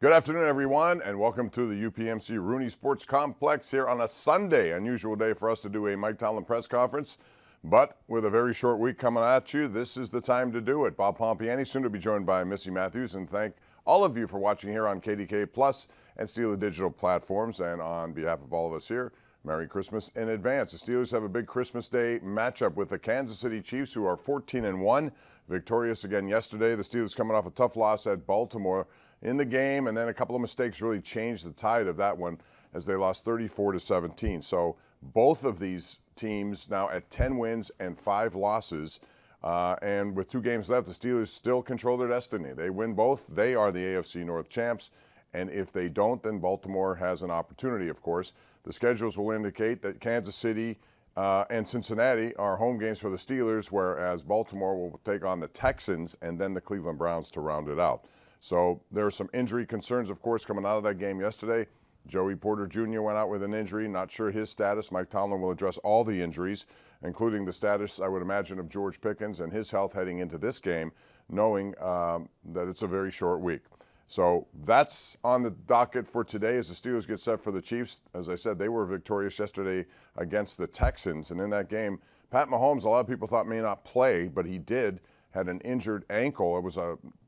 Good afternoon, everyone, and welcome to the UPMC Rooney Sports Complex here on a Sunday. Unusual day for us to do a Mike Tomlin press conference, but with a very short week coming at you, this is the time to do it. Bob Pompiani, soon to be joined by Missy Matthews, and thank all of you for watching here on KDK Plus and Steeler Digital platforms. And on behalf of all of us here, Merry Christmas in advance. The Steelers have a big Christmas Day matchup with the Kansas City Chiefs, who are 14-1, victorious again yesterday. The Steelers coming off a tough loss at Baltimore in the game, and then a couple of mistakes really changed the tide of that one as they lost 34-17. So both of these teams now at 10 wins and 5 losses. And with 2 games left, the Steelers still control their destiny. They win both, they are the AFC North champs. And if they don't, then Baltimore has an opportunity, of course. The schedules will indicate that Kansas City and Cincinnati are home games for the Steelers, whereas Baltimore will take on the Texans and then the Cleveland Browns to round it out. So there are some injury concerns, of course, coming out of that game yesterday. Joey Porter Jr. went out with an injury, not sure his status. Mike Tomlin will address all the injuries, including the status, I would imagine, of George Pickens and his health heading into this game, knowing that it's a very short week. So that's on the docket for today as the Steelers get set for the Chiefs. As I said, they were victorious yesterday against the Texans. And in that game, Pat Mahomes, a lot of people thought may not play, but he did, had an injured ankle. It was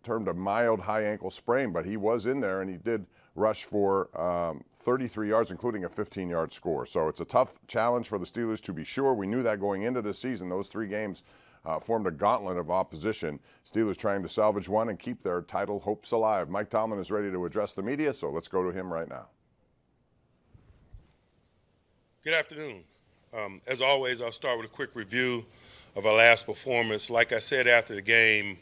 termed a mild high ankle sprain, but he was in there and he did rush for 33 yards, including a 15-yard score. So it's a tough challenge for the Steelers to be sure. We knew that going into this season. Those 3 games formed a gauntlet of opposition. Steelers trying to salvage one and keep their title hopes alive. Mike Tomlin is ready to address the media, so let's go to him right now. Good afternoon. As always, I'll start with a quick review of our last performance. Like I said after the game,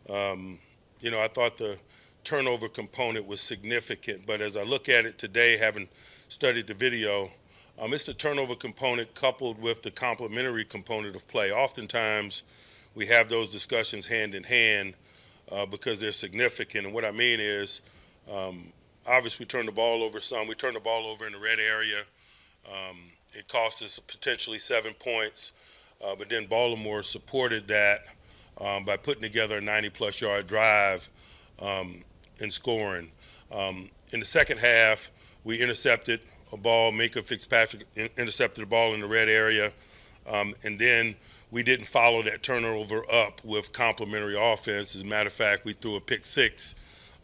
I thought the turnover component was significant, but as I look at it today, having studied the video, it's the turnover component coupled with the complementary component of play. Oftentimes, we have those discussions hand in hand because they're significant. And what I mean is, obviously, we turned the ball over some. We turned the ball over in the red area. It cost us potentially 7 points, but then Baltimore supported that by putting together a 90-plus yard drive and scoring. In the second half, we intercepted a ball. Minka Fitzpatrick intercepted the ball in the red area. And then we didn't follow that turnover up with complementary offense. As a matter of fact, we threw a pick 6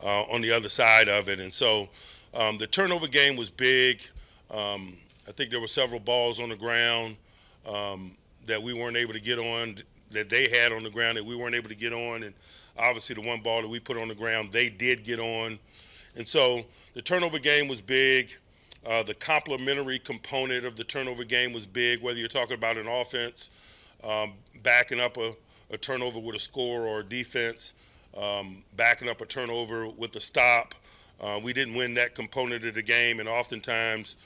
on the other side of it. And so the turnover game was big. I think there were several balls on the ground that we weren't able to get on, that they had on the ground that we weren't able to get on. And obviously the one ball that we put on the ground, they did get on. And so the turnover game was big. The complementary component of the turnover game was big, whether you're talking about an offense backing up a turnover with a score or a defense backing up a turnover with a stop. We didn't win that component of the game, and oftentimes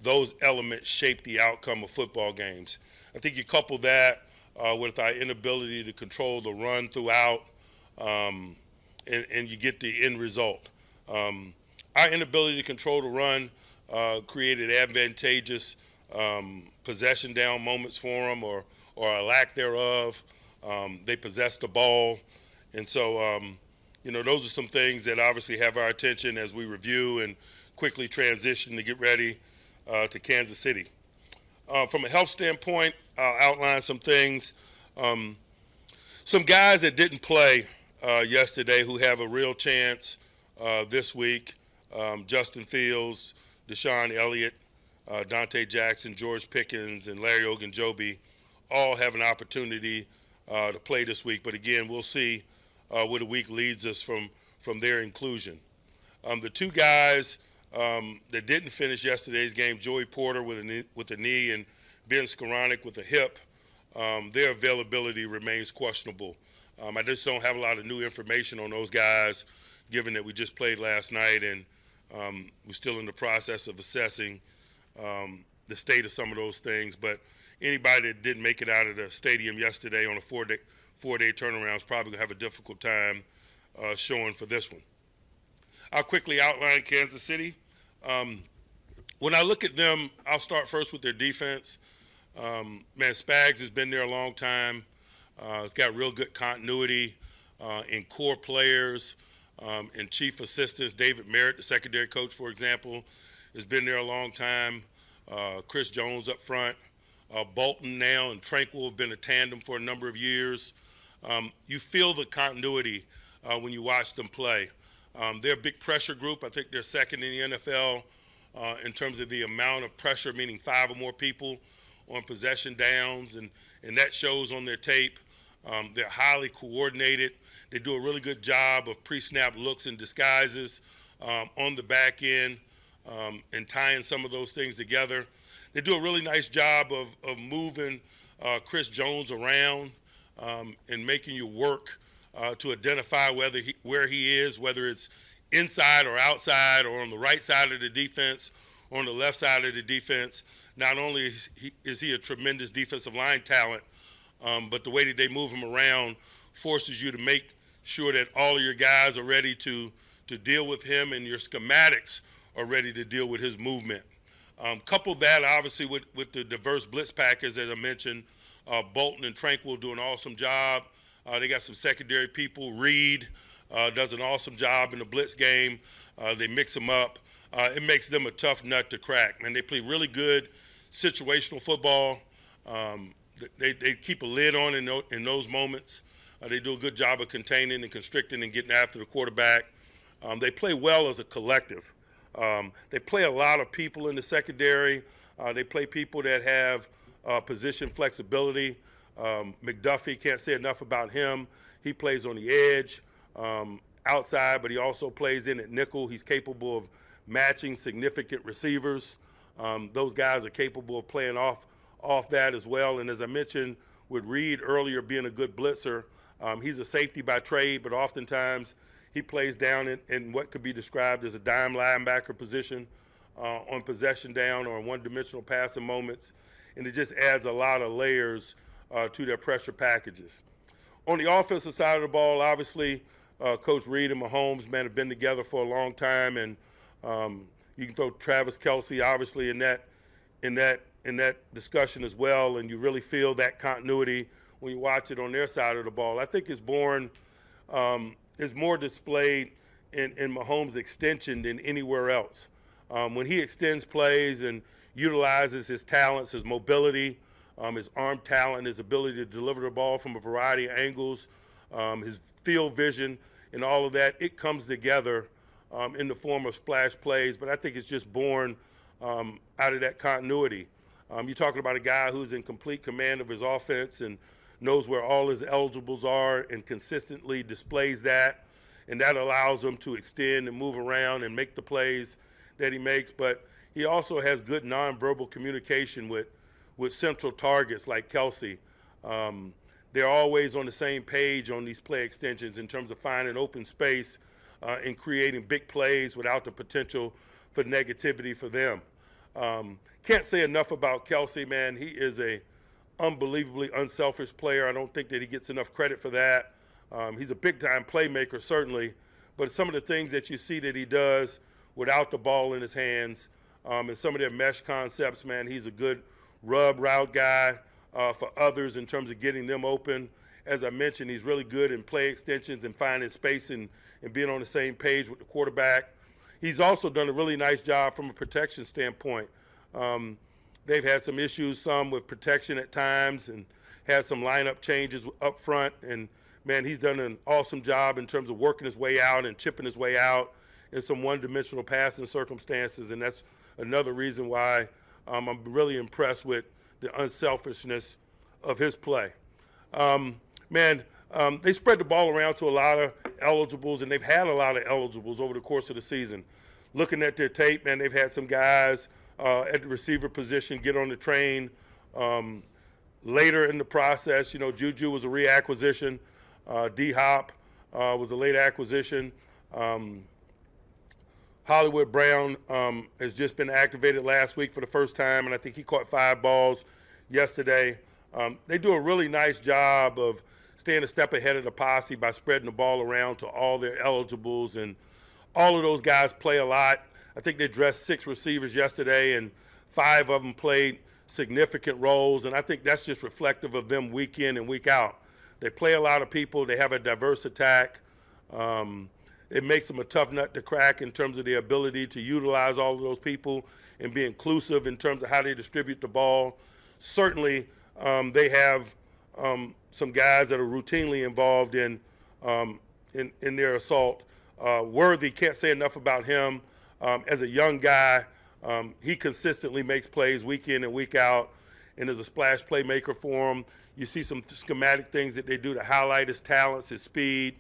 those elements shape the outcome of football games. I think you couple that with our inability to control the run throughout, and you get the end result. Our inability to control the run created advantageous possession down moments for them, or a lack thereof. They possessed the ball. And so, those are some things that obviously have our attention as we review and quickly transition to get ready to Kansas City. From a health standpoint, I'll outline some things. Some guys that didn't play yesterday who have a real chance this week: Justin Fields, Deshaun Elliott, Dante Jackson, George Pickens, and Larry Ogunjobi all have an opportunity to play this week. But again, we'll see where the week leads us from their inclusion. The 2 guys that didn't finish yesterday's game, Joey Porter with a knee and Ben Skoranek with a hip, their availability remains questionable. I just don't have a lot of new information on those guys, given that we just played last night and we're still in the process of assessing the state of some of those things. But anybody that didn't make it out of the stadium yesterday on a four-day turnaround is probably going to have a difficult time showing for this one. I'll quickly outline Kansas City. When I look at them, I'll start first with their defense. Spags has been there a long time. It's got real good continuity in core players. and chief assistants. David Merritt, the secondary coach, for example, has been there a long time. Chris Jones up front. Bolton now and Tranquil have been a tandem for a number of years. You feel the continuity when you watch them play. They're a big pressure group. I think they're second in the NFL in terms of the amount of pressure, meaning 5 or more people on possession downs, and that shows on their tape. They're highly coordinated. They do a really good job of pre-snap looks and disguises on the back end and tying some of those things together. They do a really nice job of moving Chris Jones around and making you work to identify where he is, whether it's inside or outside or on the right side of the defense or on the left side of the defense. Not only is he a tremendous defensive line talent, but the way that they move him around forces you to make sure that all of your guys are ready to deal with him and your schematics are ready to deal with his movement. Couple that, obviously, with the diverse blitz package, as I mentioned. Bolton and Tranquil do an awesome job. They got some secondary people. Reed does an awesome job in the blitz game. They mix them up. It makes them a tough nut to crack. Man, they play really good situational football. They keep a lid on in those moments. They do a good job of containing and constricting and getting after the quarterback. They play well as a collective. They play a lot of people in the secondary. They play people that have position flexibility. McDuffie, can't say enough about him. He plays on the edge, outside, but he also plays in at nickel. He's capable of matching significant receivers. Those guys are capable of playing off that as well. And as I mentioned with Reed earlier being a good blitzer, he's a safety by trade, but oftentimes he plays down in what could be described as a dime linebacker position on possession down or in one-dimensional passing moments. And it just adds a lot of layers to their pressure packages. On the offensive side of the ball, obviously, Coach Reed and Mahomes, man, have been together for a long time, and you can throw Travis Kelce, obviously, in that discussion as well, and you really feel that continuity when you watch it on their side of the ball. I think it's more displayed in Mahomes' extension than anywhere else. When he extends plays and utilizes his talents, his mobility, his arm talent, his ability to deliver the ball from a variety of angles, his field vision, and all of that, it comes together in the form of splash plays. But I think it's just born out of that continuity. You're talking about a guy who's in complete command of his offense and knows where all his eligibles are and consistently displays that. And that allows him to extend and move around and make the plays that he makes. But he also has good nonverbal communication with central targets like Kelce. They're always on the same page on these play extensions in terms of finding open space and creating big plays without the potential for negativity for them. Can't say enough about Kelce, man. He is a unbelievably unselfish player. I don't think that he gets enough credit for that. He's a big-time playmaker, certainly, but some of the things that you see that he does without the ball in his hands and some of their mesh concepts, man, he's a good rub route guy for others in terms of getting them open. As I mentioned, he's really good in play extensions and finding space and being on the same page with the quarterback. He's also done a really nice job from a protection standpoint. They've had some issues, some with protection at times, and had some lineup changes up front. And, man, he's done an awesome job in terms of working his way out and chipping his way out in some one-dimensional passing circumstances. And that's another reason why I'm really impressed with the unselfishness of his play. They spread the ball around to a lot of eligibles, and they've had a lot of eligibles over the course of the season. Looking at their tape, man, they've had some guys at the receiver position get on the train later in the process. You know, Juju was a reacquisition. D-Hop was a late acquisition. Hollywood Brown has just been activated last week for the first time, and I think he caught 5 balls yesterday. They do a really nice job of staying a step ahead of the posse by spreading the ball around to all their eligibles, and all of those guys play a lot. I think they dressed 6 receivers yesterday, and 5 of them played significant roles, and I think that's just reflective of them week in and week out. They play a lot of people. They have a diverse attack. It makes them a tough nut to crack in terms of their ability to utilize all of those people and be inclusive in terms of how they distribute the ball. Certainly, they have some guys that are routinely involved in their assault. Worthy, can't say enough about him. As a young guy, he consistently makes plays week in and week out and is a splash playmaker for him. You see some schematic things that they do to highlight his talents, his speed.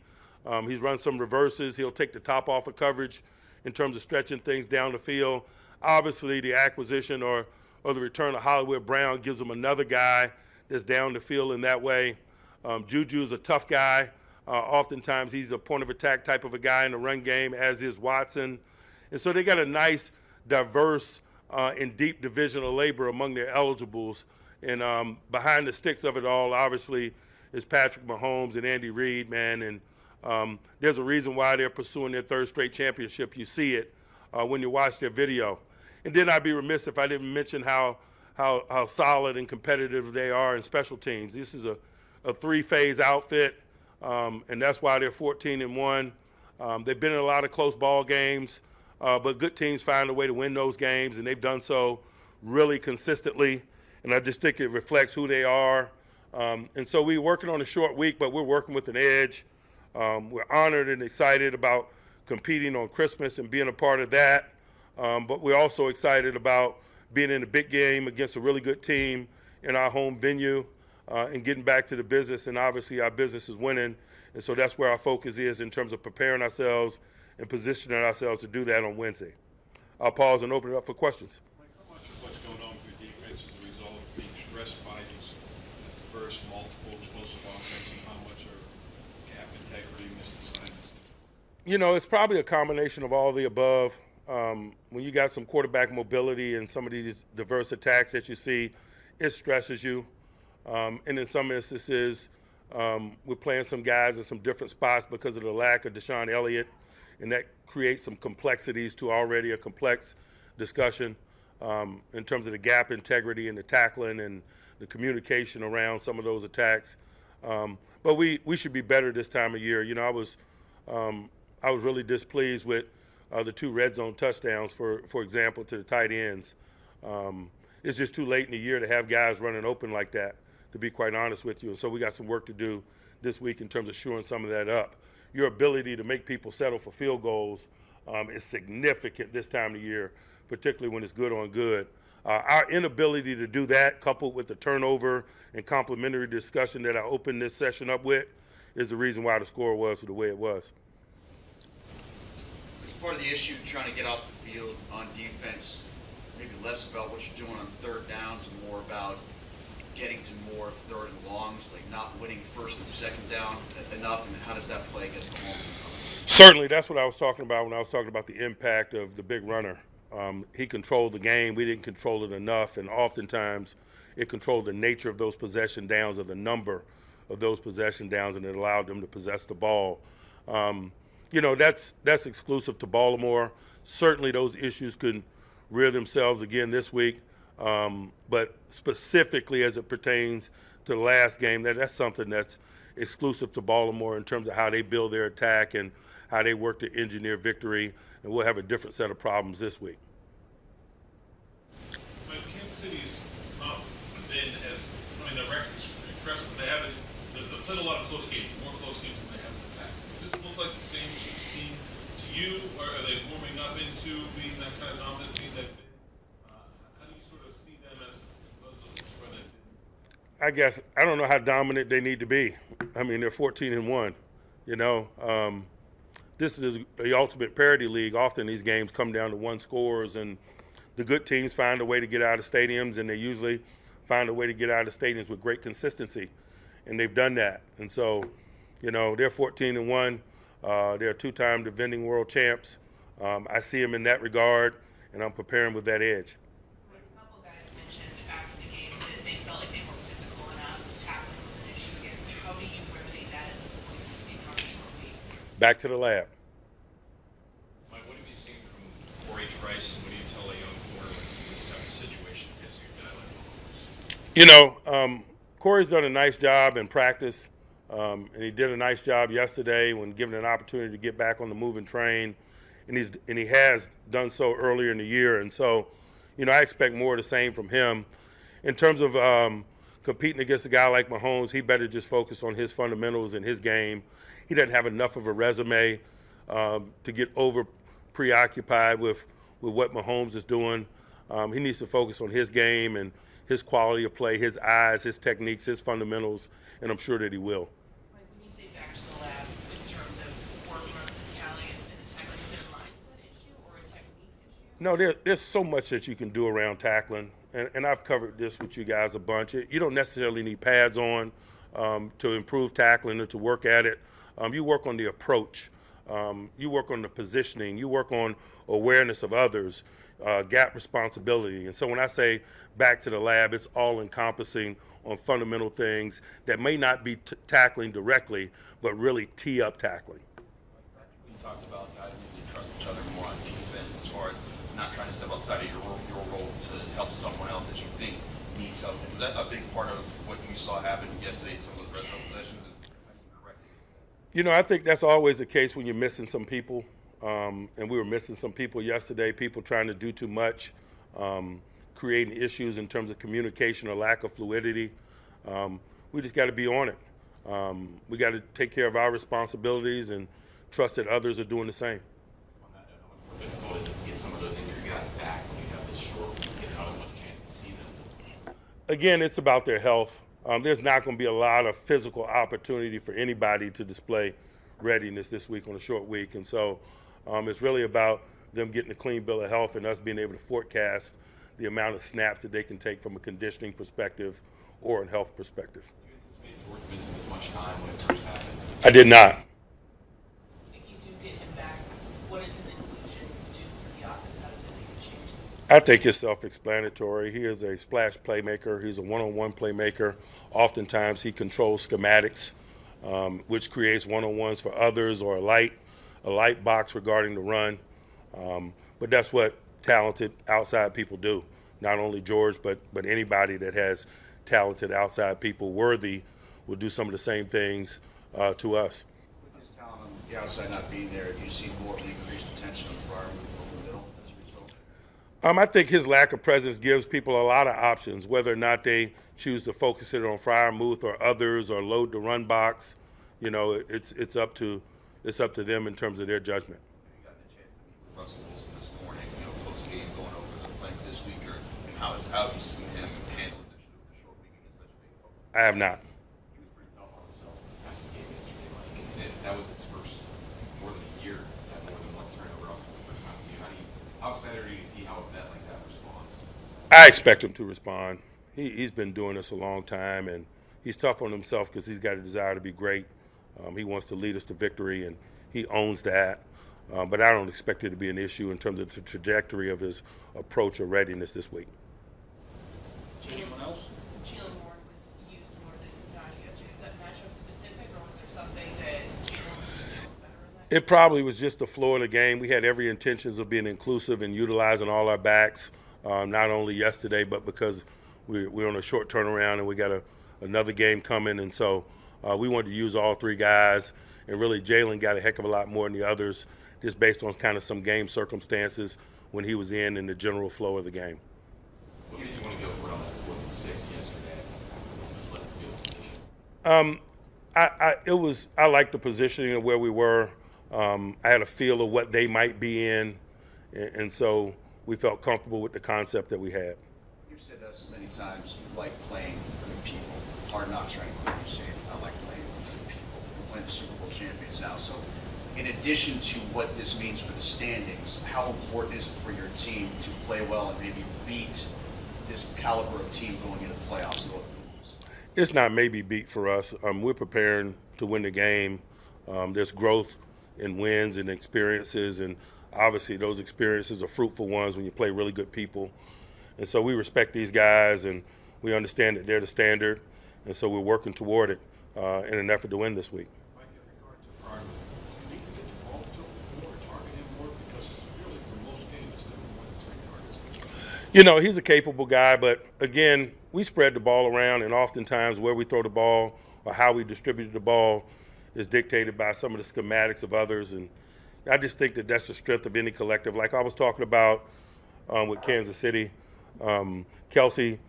He's run some reverses. He'll take the top off of coverage in terms of stretching things down the field. Obviously, the acquisition or the return of Hollywood Brown gives them another guy that's down the field in that way. Juju's a tough guy. Oftentimes, he's a point of attack type of a guy in the run game, as is Watson. And so they got a nice, diverse, and deep division of labor among their eligibles. And behind the sticks of it all, obviously, is Patrick Mahomes and Andy Reid, man. And there's a reason why they're pursuing their third straight championship. You see it when you watch their video. And then I'd be remiss if I didn't mention how solid and competitive they are in special teams. This is a three-phase outfit, and that's why they're 14-1. They've been in a lot of close ball games, but good teams find a way to win those games, and they've done so really consistently. And I just think it reflects who they are. And so we're working on a short week, but we're working with an edge. We're honored and excited about competing on Christmas and being a part of that. But we're also excited about being in a big game against a really good team in our home venue and getting back to the business. And obviously our business is winning. And so that's where our focus is in terms of preparing ourselves and positioning ourselves to do that on Wednesday. I'll pause and open it up for questions. Mike, how much of what's going on with your defense is a result of being stressed by these diverse, multiple, explosive offense, and how much are gap integrity, missed assignments? You know, it's probably a combination of all the above. When you got some quarterback mobility and some of these diverse attacks that you see, it stresses you. And in some instances, we're playing some guys in some different spots because of the lack of Deshaun Elliott, and that creates some complexities to already a complex discussion in terms of the gap integrity and the tackling and the communication around some of those attacks. But we should be better this time of year. You know, I was really displeased with the 2 red zone touchdowns, for example, to the tight ends. It's just too late in the year to have guys running open like that, to be quite honest with you. And so we got some work to do this week in terms of shoring some of that up. Your ability to make people settle for field goals is significant this time of year, particularly when it's good on good. Our inability to do that, coupled with the turnover and complementary discussion that I opened this session up with, is the reason why the score was the way it was. Part of the issue trying to get off the field on defense, maybe less about what you're doing on third downs and more about getting to more third and longs, like not winning first and second down enough, and how does that play against the home? Certainly, that's what I was talking about when I was talking about the impact of the big runner. He controlled the game. We didn't control it enough, and oftentimes it controlled the nature of those possession downs or the number of those possession downs, and it allowed them to possess the ball. You know, that's exclusive to Baltimore. Certainly those issues could rear themselves again this week. But specifically as it pertains to the last game, that's something that's exclusive to Baltimore in terms of how they build their attack and how they work to engineer victory. And we'll have a different set of problems this week. But Kansas City's not been as, I mean, the record's impressive. They've played a lot of close games, more close games than they have in the past. Does this look like the same Chiefs team to you, or are they warming up into being that kind of dominant team that how do you sort of see them as opposed to where they've been? I guess I don't know how dominant they need to be. I mean, they're 14-1. You know, this is the ultimate parity league. Often these games come down to one scores, and the good teams find a way to get out of stadiums, and they usually find a way to get out of stadiums with great consistency, and they've done that. And so, you know, they're 14-1. They're 2-time defending world champs. I see them in that regard, and I'm preparing with that edge. A couple guys mentioned after the game that they felt like they weren't physical enough. Tackling was an issue again. How do you remedy that at this point in the season on a short week? Back to the lab. Mike, what have you seen from Corey Trice, and what do you tell a young quarterback in this type of situation against a guy like Mahomes? You know, Corey's done a nice job in practice. And he did a nice job yesterday when given an opportunity to get back on the moving train. And he has done so earlier in the year. And so, I expect more of the same from him. In terms of competing against a guy like Mahomes, he better just focus on his fundamentals and his game. He doesn't have enough of a resume to get over preoccupied with what Mahomes is doing. He needs to focus on his game and his quality of play, his eyes, his techniques, his fundamentals, and I'm sure that he will. Like when you say back to the lab in terms of working on physicality and the tackling, is it a mindset issue or a technique issue? No, there's so much that you can do around tackling, and I've covered this with you guys a bunch. You don't necessarily need pads on to improve tackling or to work at it. You work on the approach. You work on the positioning. You work on awareness of others, gap responsibility. And so when I say back to the lab, it's all encompassing on fundamental things that may not be tackling directly, but really tee up tackling. We talked about guys needing to trust each other more on defense as far as not trying to step outside of your role to help someone else that you think needs help. Was that a big part of what you saw happen yesterday in some of those red zone possessions? And how do you correct it? I think that's always the case when you're missing some people. And we were missing some people yesterday, people trying to do too much, creating issues in terms of communication or lack of fluidity. We just got to be on it. We got to take care of our responsibilities and trust that others are doing the same. On that note, how much more difficult is it to get some of those injured guys back when you have this short week and not as much chance to see them? Again, it's about their health. There's not going to be a lot of physical opportunity for anybody to display readiness this week on a short week. And so it's really about them getting a clean bill of health and us being able to forecast the amount of snaps that they can take from a conditioning perspective or a health perspective. Do you anticipate George missing this much time when it first happened? I did not. If you do get him back, what does his inclusion do for the offense? How does it make a change? I think it's self-explanatory. He is a splash playmaker. He's a one-on-one playmaker. Oftentimes he controls schematics, which creates one-on-ones for others or a light box regarding the run. But that's what talented outside people do. Not only George, but anybody that has talented outside people worthy will do some of the same things to us. With his talent on the outside not being there, have you seen more of an increased attention on Freiermuth over the middle as a result? I think his lack of presence gives people a lot of options, whether or not they choose to focus it on Freiermuth or others or load the run box. It's up to them in terms of their judgment. You got the chance to meet with Russell Wilson this morning, post game going over the play this week, and how have you seen him handle the short week against such a big opponent? I have not. He was pretty tough on himself after the game yesterday, Mike. And that was his first more than a year that more than one turnover up for the first time for you. How excited are you to see how a vet like that responds? I expect him to respond. He's been doing this a long time, and he's tough on himself because he's got a desire to be great. He wants to lead us to victory, and he owns that. But I don't expect it to be an issue in terms of the trajectory of his approach or readiness this week. Anyone else? Jalen Warren was used more than Najee yesterday. Is that matchup specific, or was there something that Jalen was just doing better in that? It probably was just the flow of the game. We had every intentions of being inclusive and utilizing all our backs, not only yesterday, but because we're on a short turnaround and we got another game coming. And so we wanted to use all three guys. And really, Jalen got a heck of a lot more than the others, just based on kind of some game circumstances when he was in the general flow of the game. What made you want to go for it on that 4th and 6 yesterday? Just let the field position. I liked the positioning of where we were. I had a feel of what they might be in, and so we felt comfortable with the concept that we had. You've said to us many times you like playing with people. Hard Knocks trying to clear you say I like playing with people. We're playing the Super Bowl champions now. So in addition to what this means for the standings, how important is it for your team to play well and maybe beat this caliber of team going into the playoffs? It's not maybe beat for us. We're preparing to win the game. There's growth in wins and experiences, and obviously those experiences are fruitful ones when you play really good people. And so we respect these guys, and we understand that they're the standard, and so we're working toward it in an effort to win this week. Mike, in regard to Freiermuth, you need to get the ball to him more, target him more, because really for most games it's never more than 3 targets. He's a capable guy, but again, we spread the ball around, and oftentimes where we throw the ball or how we distributed the ball is dictated by some of the schematics of others. And I just think that that's the strength of any collective. Like I was talking about with Kansas City, Kelsey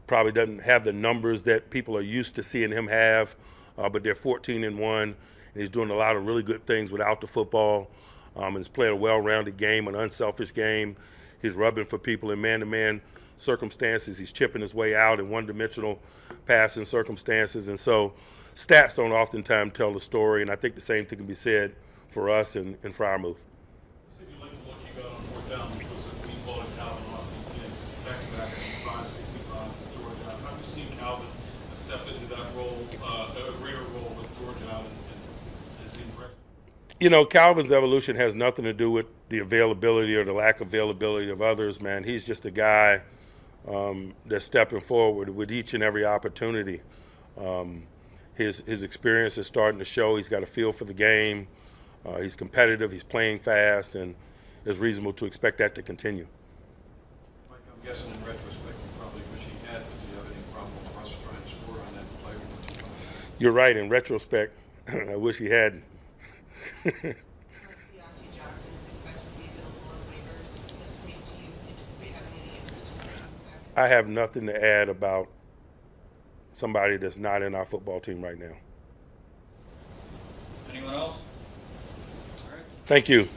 probably doesn't have the numbers that people are used to seeing him have, but they're 14-1, and he's doing a lot of really good things without the football. He's playing a well-rounded game, an unselfish game. He's rubbing for people in man-to-man circumstances. He's chipping his way out in one-dimensional passing circumstances. And so stats don't oftentimes tell the story, and I think the same thing can be said for us and for our move. You said you liked the look you got on fourth down, which was a deep ball to Calvin Austin, back-to-back, I think 565 with George out. How do you see Calvin step into that role, a greater role with George out, and is the impression? You know, Calvin's evolution has nothing to do with the availability or the lack of availability of others, man. He's just a guy that's stepping forward with each and every opportunity. His experience is starting to show. He's got a feel for the game. He's competitive. He's playing fast, and it's reasonable to expect that to continue. Mike, I'm guessing in retrospect you probably wish he had, but do you have any problem with Russ trying to score on that play? You're right. In retrospect, I wish he hadn't. Deontay Johnson is expected to be available on waivers this week. Do you anticipate having any interest in bringing him back? I have nothing to add about somebody that's not in our football team right now. Anyone else? All right. Thank you.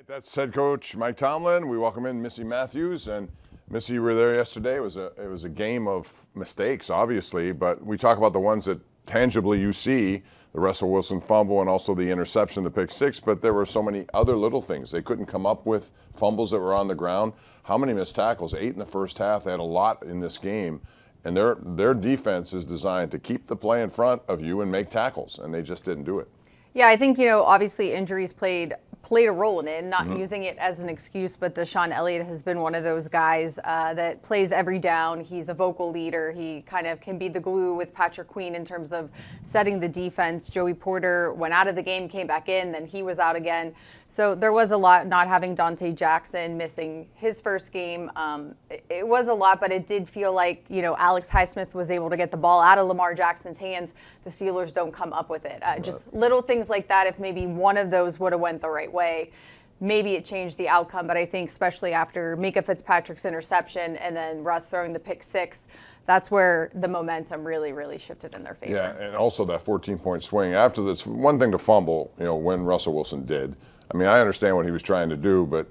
That's head coach Mike Tomlin. We welcome in Missy Matthews. And Missy, you were there yesterday. It was a game of mistakes, obviously, but we talk about the ones that tangibly you see, the Russell Wilson fumble and also the interception, the pick six, but there were so many other little things. They couldn't come up with fumbles that were on the ground. How many missed tackles? 8 in the first half. They had a lot in this game. And their defense is designed to keep the play in front of you and make tackles, and they just didn't do it. Yeah, I think, obviously injuries played a role in it, not using it as an excuse, but Deshaun Elliott has been one of those guys that plays every down. He's a vocal leader. He kind of can be the glue with Patrick Queen in terms of setting the defense. Joey Porter went out of the game, came back in, then he was out again. So there was a lot, not having Dante Jackson missing his first game. It was a lot, but it did feel like, Alex Highsmith was able to get the ball out of Lamar Jackson's hands. The Steelers don't come up with it. Just little things like that. If maybe one of those would have went the right way, maybe it changed the outcome. But I think especially after Mika Fitzpatrick's interception and then Russ throwing the pick six, that's where the momentum really, really shifted in their favor. Yeah, and also that 14-point swing. After this, one thing to fumble, when Russell Wilson did. I mean, I understand what he was trying to do, but,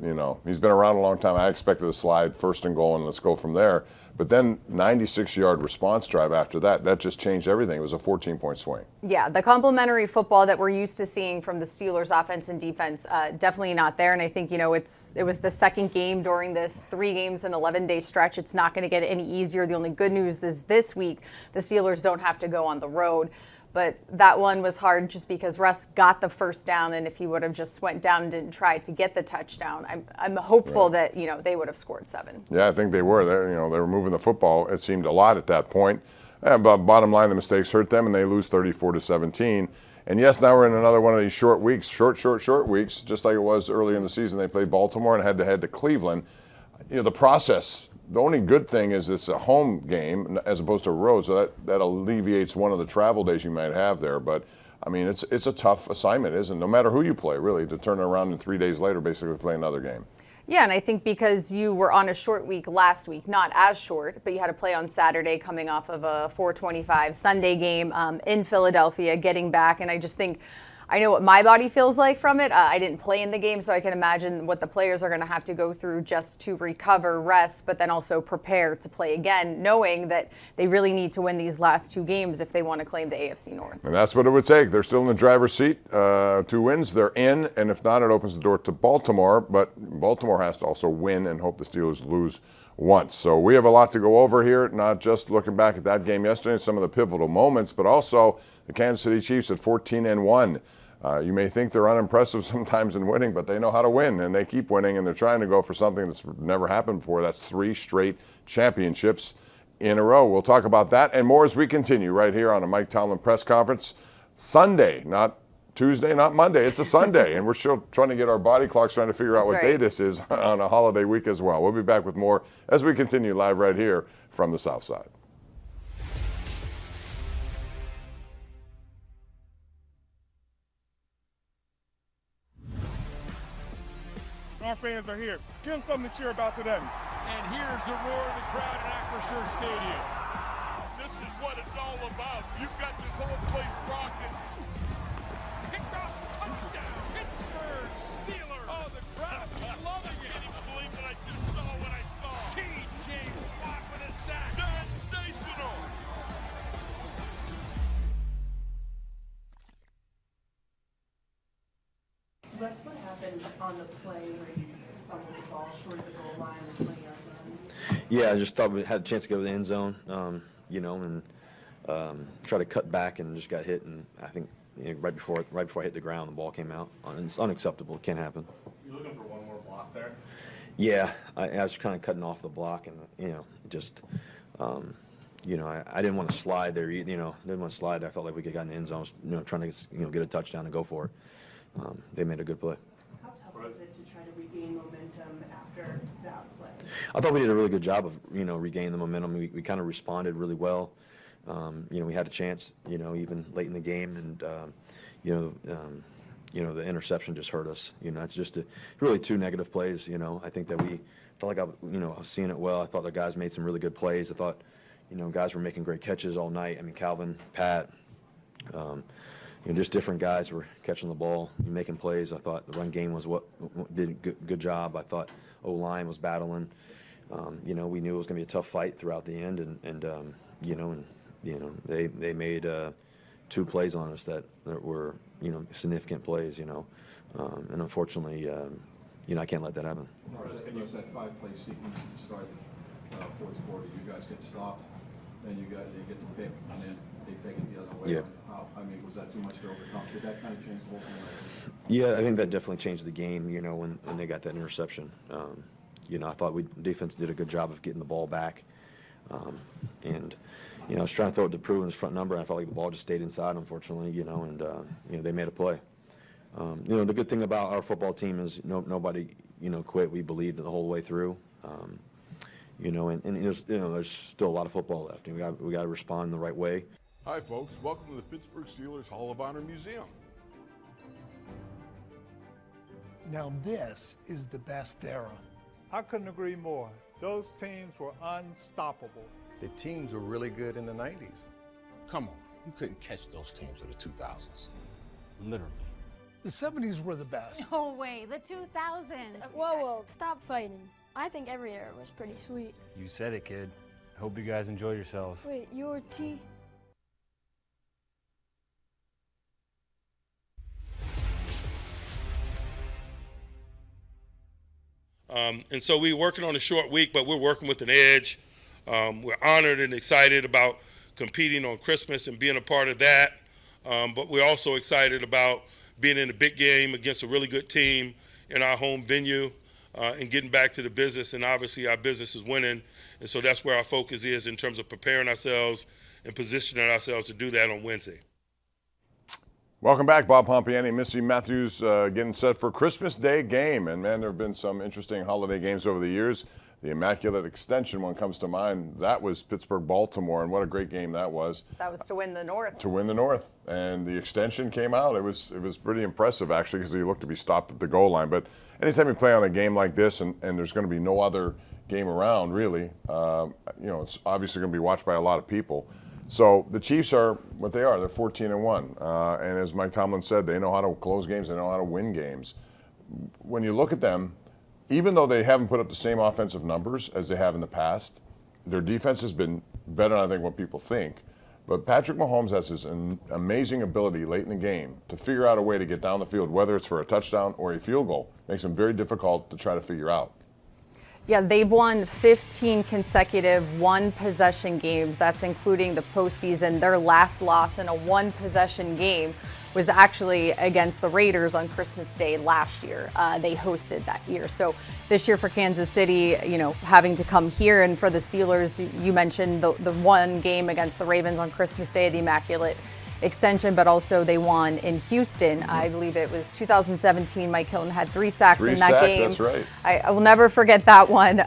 he's been around a long time. I expected a slide, first and goal, and let's go from there. But then 96-yard response drive after that just changed everything. It was a 14-point swing. Yeah, the complementary football that we're used to seeing from the Steelers offense and defense, definitely not there. And I think, it was the second game during this 3 games and 11-day stretch. It's not going to get any easier. The only good news is this week, the Steelers don't have to go on the road. But that one was hard just because Russ got the first down, and if he would have just went down and didn't try to get the touchdown, I'm hopeful that they would have scored 7. Yeah, I think they were. They were moving the football. It seemed a lot at that point. But bottom line, the mistakes hurt them, and they lose 34-17. And yes, now we're in another one of these short weeks, short weeks, just like it was earlier in the season. They played Baltimore and head-to-head to Cleveland. The process. The only good thing is it's a home game as opposed to a road, so that alleviates one of the travel days you might have there. But, I mean, it's a tough assignment, isn't it? No matter who you play, really, to turn it around and 3 days later basically play another game. Yeah, and I think because you were on a short week last week, not as short, but you had to play on Saturday coming off of a 4:25 Sunday game in Philadelphia, getting back, and I just think I know what my body feels like from it. I didn't play in the game, so I can imagine what the players are going to have to go through just to recover, rest, but then also prepare to play again, knowing that they really need to win these last 2 games if they want to claim the AFC North. And that's what it would take. They're still in the driver's seat. 2 wins, they're in, and if not, it opens the door to Baltimore. But Baltimore has to also win and hope the Steelers lose once. So we have a lot to go over here, not just looking back at that game yesterday and some of the pivotal moments, but also the Kansas City Chiefs at 14-1. You may think they're unimpressive sometimes in winning, but they know how to win, and they keep winning, and they're trying to go for something that's never happened before. That's 3 straight championships in a row. We'll talk about that and more as we continue right here on a Mike Tomlin press conference. Sunday, not Tuesday, not Monday. It's a Sunday, and we're still trying to get our body clocks trying to figure out what day this is on a holiday week as well. We'll be back with more as we continue live right here from the South Side. Our fans are here. Give them something to cheer about today. And here's the roar of the crowd at Acrisure Stadium. This is what it's all about. You've got this whole place rocking. Picked off, touchdown, Pittsburgh Steelers. Oh, the crowd loving it. I can't even believe that I just saw what I saw. T.J. Watt with a sack. Sensational. Russ, what happened on the play where you fumbled the ball short of the goal line, the 20-yard line? Yeah, I just thought we had a chance to go to the end zone, and try to cut back and just got hit. And I think right before I hit the ground, the ball came out. It's unacceptable. It can't happen. You're looking for one more block there? Yeah, I was kind of cutting off the block, and I didn't want to slide there. Didn't want to slide there. I felt like we could get in the end zone. I was, trying to get a touchdown and go for it. They made a good play. How tough was it to try to regain momentum after that play? I thought we did a really good job of, regaining the momentum. We kind of responded really well. We had a chance, even late in the game, and the interception just hurt us. It's just really two negative plays. I think that we felt like I was seeing it well. I thought the guys made some really good plays. I thought, guys were making great catches all night. I mean, Calvin, Pat, just different guys were catching the ball, making plays. I thought the run game was what did a good job. I thought O-line was battling. We knew it was going to be a tough fight throughout the end, and they made 2 plays on us that were significant plays. And unfortunately, I can't let that happen. It was that 5-play sequence to start the fourth quarter. You guys get stopped, then you get the pick, and then they take it the other way. Yeah. Was that too much to overcome? Did that kind of change the whole thing? Yeah, I think that definitely changed the game, when they got that interception. I thought defense did a good job of getting the ball back. I was trying to throw it to Prue in his front number, and I felt like the ball just stayed inside, unfortunately, they made a play. The good thing about our football team is nobody, quit. We believed it the whole way through. There's still a lot of football left, and we got to respond in the right way. Hi, folks. Welcome to the Pittsburgh Steelers Hall of Honor Museum. Now this is the best era. I couldn't agree more. Those teams were unstoppable. The teams were really good in the 90s. Come on, you couldn't catch those teams of the 2000s. Literally. The 70s were the best. No way, the 2000s. Whoa, stop fighting. I think every era was pretty sweet. You said it, kid. I hope you guys enjoyed yourselves. Wait, you're T? And so we're working on a short week, but we're working with an edge. We're honored and excited about competing on Christmas and being a part of that. But we're also excited about being in a big game against a really good team in our home venue and getting back to the business. And obviously our business is winning. And so that's where our focus is in terms of preparing ourselves and positioning ourselves to do that on Wednesday. Welcome back, Bob Pompiani, Missy Matthews, getting set for Christmas Day game. And man, there have been some interesting holiday games over the years. The Immaculate Extension one comes to mind. That was Pittsburgh-Baltimore, and what a great game that was. That was to win the North. To win the North, and the extension came out. It was pretty impressive, actually, because he looked to be stopped at the goal line. But anytime you play on a game like this, and there's going to be no other game around, really, it's obviously going to be watched by a lot of people. So the Chiefs are what they are. They're 14-1, and as Mike Tomlin said, they know how to close games. They know how to win games. When you look at them, even though they haven't put up the same offensive numbers as they have in the past, their defense has been better than I think what people think. But Patrick Mahomes has this amazing ability late in the game to figure out a way to get down the field, whether it's for a touchdown or a field goal. Makes him very difficult to try to figure out. Yeah, they've won 15 consecutive one-possession games. That's including the postseason. Their last loss in a one-possession game was actually against the Raiders on Christmas Day last year. They hosted that year. So this year for Kansas City, having to come here, and for the Steelers, you mentioned the one game against the Ravens on Christmas Day, the Immaculate Extension, but also they won in Houston. I believe it was 2017. Mike Hilton had 3 sacks in that game. That's right. I will never forget that one.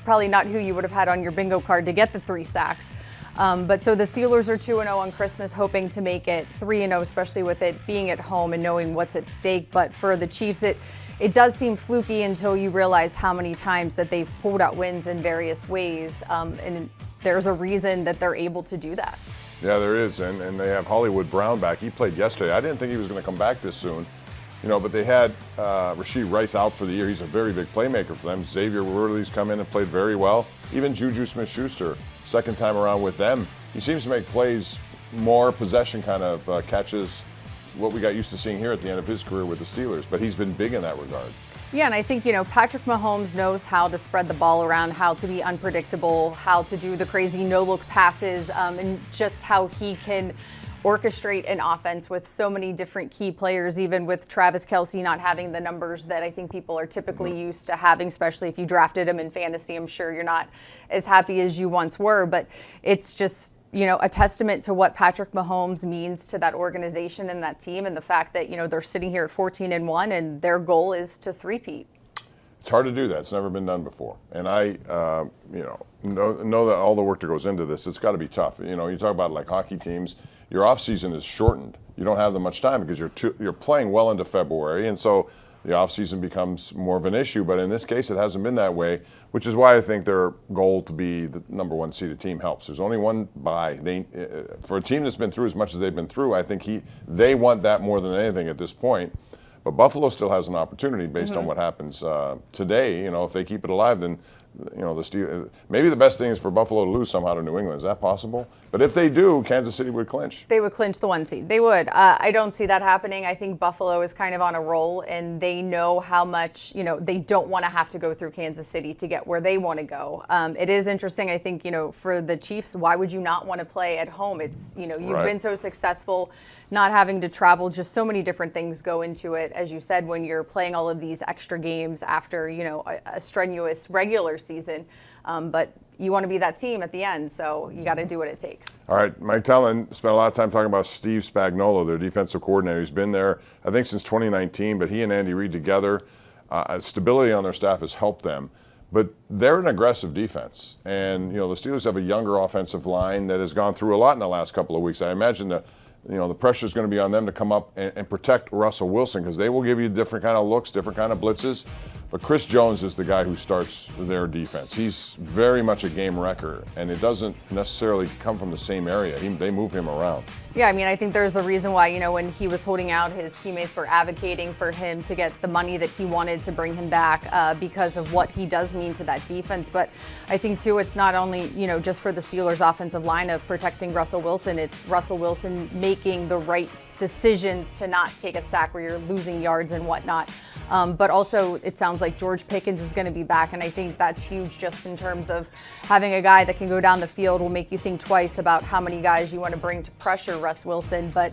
Probably not who you would have had on your bingo card to get the 3 sacks. But so the Steelers are 2-0 on Christmas, hoping to make it 3-0, especially with it being at home and knowing what's at stake. But for the Chiefs, it does seem fluky until you realize how many times that they've pulled out wins in various ways. And there's a reason that they're able to do that. Yeah, there is, and they have Hollywood Brown back. He played yesterday. I didn't think he was going to come back this soon, but they had Rashee Rice out for the year. He's a very big playmaker for them. Xavier Worley's come in and played very well. Even Juju Smith-Schuster, second time around with them, he seems to make plays, more possession kind of catches, what we got used to seeing here at the end of his career with the Steelers. But he's been big in that regard. Yeah, and I think, Patrick Mahomes knows how to spread the ball around, how to be unpredictable, how to do the crazy no-look passes, and just how he can orchestrate an offense with so many different key players, even with Travis Kelce not having the numbers that I think people are typically used to having, especially if you drafted him in fantasy. I'm sure you're not as happy as you once were, but it's just a testament to what Patrick Mahomes means to that organization and that team, and the fact that, they're sitting here at 14-1 and their goal is to three-peat. It's hard to do that. It's never been done before. And I, know that all the work that goes into this, it's got to be tough. You talk about like hockey teams, your off season is shortened. You don't have that much time because you're playing well into February, and so the offseason becomes more of an issue. But in this case, it hasn't been that way, which is why I think their goal to be the number one seeded team helps. There's only one bye. For a team that's been through as much as they've been through, I think they want that more than anything at this point. But Buffalo still has an opportunity based on what happens today. If they keep it alive, then maybe the best thing is for Buffalo to lose somehow to New England. Is that possible? But if they do, Kansas City would clinch. They would clinch the 1 seed. They would. I don't see that happening. I think Buffalo is kind of on a roll, and they know how much, they don't want to have to go through Kansas City to get where they want to go. It is interesting, I think, for the Chiefs, why would you not want to play at home? It's, you've been so successful not having to travel. Just so many different things go into it, as you said, when you're playing all of these extra games after, a strenuous regular season. But you want to be that team at the end, so you got to do what it takes. All right, Mike Tomlin spent a lot of time talking about Steve Spagnuolo, their defensive coordinator. He's been there, I think, since 2019, but he and Andy Reid together, stability on their staff has helped them. But they're an aggressive defense, and the Steelers have a younger offensive line that has gone through a lot in the last couple of weeks. I imagine the pressure is going to be on them to come up and protect Russell Wilson, because they will give you different kind of looks, different kind of blitzes. But Chris Jones is the guy who starts their defense. He's very much a game wrecker, and it doesn't necessarily come from the same area. They move him around. Yeah, I think there's a reason why, when he was holding out, his teammates were advocating for him to get the money that he wanted to bring him back because of what he does mean to that defense. But I think, too, it's not only, just for the Steelers' offensive line of protecting Russell Wilson. It's Russell Wilson making the right decisions to not take a sack where you're losing yards and whatnot. But also, it sounds like George Pickens is going to be back, and I think that's huge just in terms of having a guy that can go down the field will make you think twice about how many guys you want to bring to pressure Russ Wilson. But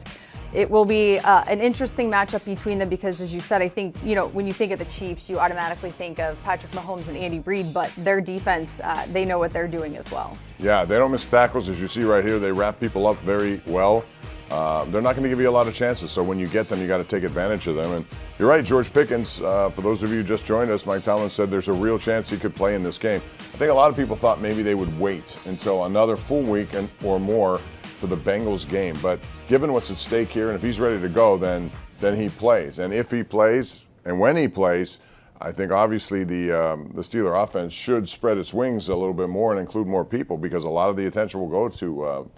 it will be an interesting matchup between them because, as you said, I think, when you think of the Chiefs, you automatically think of Patrick Mahomes and Andy Reid, but their defense, they know what they're doing as well. Yeah, they don't miss tackles. As you see right here, they wrap people up very well. They're not going to give you a lot of chances, so when you get them, you got to take advantage of them. And you're right, George Pickens, for those of you who just joined us, Mike Tomlin said there's a real chance he could play in this game. I think a lot of people thought maybe they would wait until another full week or more for the Bengals game. But given what's at stake here, and if he's ready to go, then he plays. And if he plays, and when he plays, I think obviously the Steeler offense should spread its wings a little bit more and include more people, because a lot of the attention will go to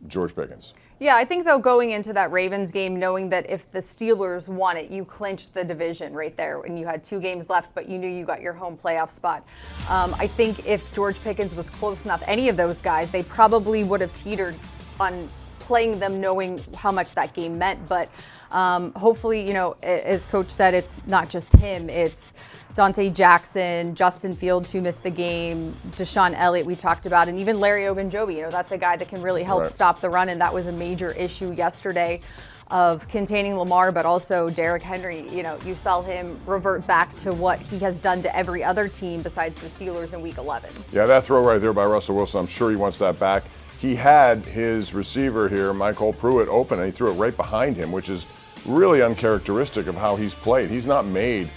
George Pickens. Yeah, I think, though, going into that Ravens game, knowing that if the Steelers won it, you clinched the division right there, and you had 2 games left, but you knew you got your home playoff spot. I think if George Pickens was close enough, any of those guys, they probably would have teetered on playing them knowing how much that game meant. But hopefully, as Coach said, it's not just him. It's Dante Jackson, Justin Fields, who missed the game, Deshaun Elliott, we talked about, and even Larry Ogunjobi. That's a guy that can really help stop the run, and that was a major issue yesterday of containing Lamar, but also Derrick Henry. You saw him revert back to what he has done to every other team besides the Steelers in Week 11. Yeah, that throw right there by Russell Wilson, I'm sure he wants that back. He had his receiver here, Michael Pruitt, open, and he threw it right behind him, which is really uncharacteristic of how he's played. He's not made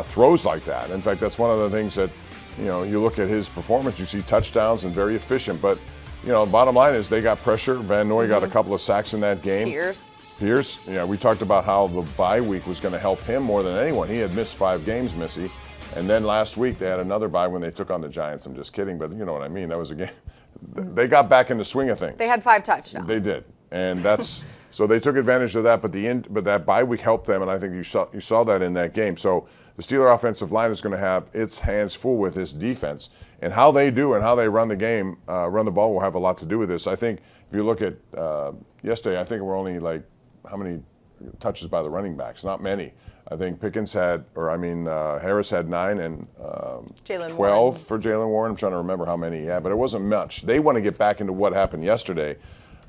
throws like that. In fact, that's one of the things that, you look at his performance, you see touchdowns and very efficient. But, bottom line is they got pressure. Van Noy got a couple of sacks in that game. Pierce, yeah, we talked about how the bye week was going to help him more than anyone. He had missed 5 games, Missy. And then last week they had another bye when they took on the Giants. I'm just kidding, but you know what I mean. That was a game. They got back in the swing of things. They had 5 touchdowns. They did. And that's so they took advantage of that, but that bye week helped them, and I think you saw that in that game. So the Steeler offensive line is going to have its hands full with this defense, and how they do and how they run the game, run the ball will have a lot to do with this. I think if you look at yesterday, I think we're only like how many touches by the running backs? Not many. I think Harris had 9 and 12 Warren. for Jalen Warren. I'm trying to remember how many he had, but it wasn't much. They want to get back into what happened yesterday.